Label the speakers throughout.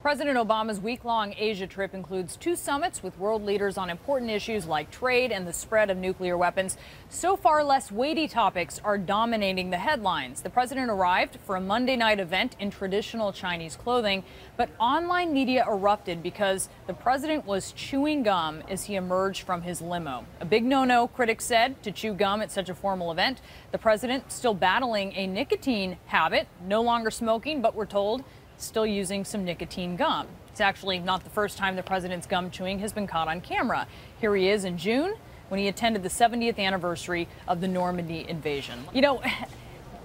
Speaker 1: President Obama's week-long Asia trip includes 2 summits with world leaders on important issues like trade and the spread of nuclear weapons. So far, less weighty topics are dominating the headlines. The president arrived for a Monday night event in traditional Chinese clothing, but online media erupted because the president was chewing gum as he emerged from his limo. A big no-no, critics said, to chew gum at such a formal event. The president still battling a nicotine habit, no longer smoking, but we're told still using some nicotine gum. It's actually not the first time the president's gum chewing has been caught on camera. Here he is in June when he attended the 70th anniversary of the Normandy invasion. You know,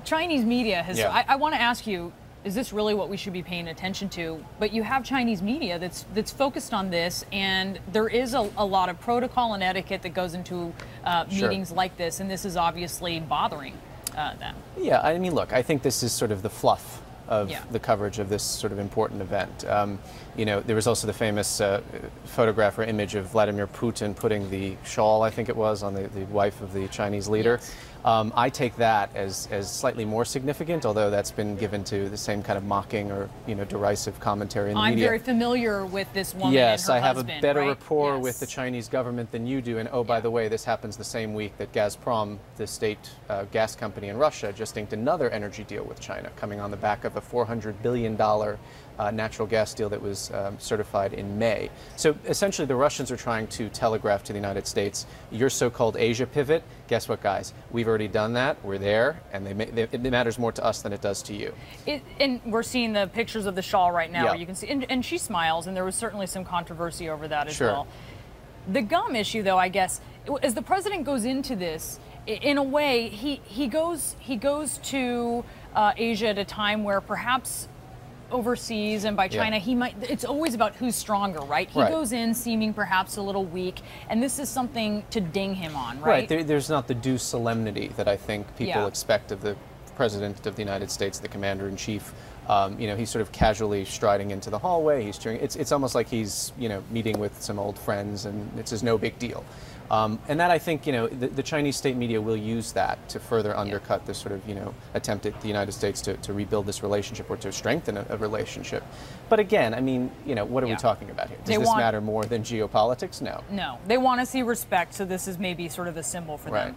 Speaker 1: Chinese media has, I want to ask you, is this really what we should be paying attention to? But you have Chinese media that's focused on this, and there is a lot of protocol and etiquette that goes into meetings like this, and this is obviously bothering them. Yeah,
Speaker 2: I mean, look, I think this is sort of the fluff of the coverage of this sort of important event. You know, there was also the famous photograph or image of Vladimir Putin putting the shawl, I think it was, on the wife of the Chinese leader.
Speaker 1: Yes.
Speaker 2: I take that as slightly more significant, although that's been given to the same kind of mocking or, you know, derisive commentary in the media.
Speaker 1: I'm very familiar with this woman
Speaker 2: Yes,
Speaker 1: and her
Speaker 2: I have
Speaker 1: husband,
Speaker 2: a better
Speaker 1: right?
Speaker 2: rapport with the Chinese government than you do. And oh, by the way, this happens the same week that Gazprom, the state gas company in Russia, just inked another energy deal with China, coming on the back of a $400 billion natural gas deal that was certified in May. So essentially the Russians are trying to telegraph to the United States, your so-called Asia pivot, guess what, guys? We've already done that. We're there, and it matters more to us than it does to you.
Speaker 1: And we're seeing the pictures of the shawl right now.
Speaker 2: Yeah.
Speaker 1: You can see, and she smiles, and there was certainly some controversy over that as
Speaker 2: Sure.
Speaker 1: well. The gum issue, though, I guess, as the president goes into this, in a way, he goes to Asia at a time where perhaps overseas and by China, it's always about who's stronger, right? He goes in seeming perhaps a little weak, and this is something to ding him on, right?
Speaker 2: There's not the due solemnity that I think people expect of the President of the United States, the Commander-in-Chief. You know, he's sort of casually striding into the hallway. He's cheering. It's almost like he's, you know, meeting with some old friends, and it's just no big deal. And that, I think, you know, the Chinese state media will use that to further undercut this sort of, you know, attempt at the United States to rebuild this relationship or to strengthen a relationship. But again, I mean, you know, what are we talking about here? Does this matter more than geopolitics? No.
Speaker 1: No. They want to see respect, so this is maybe sort of a symbol for them.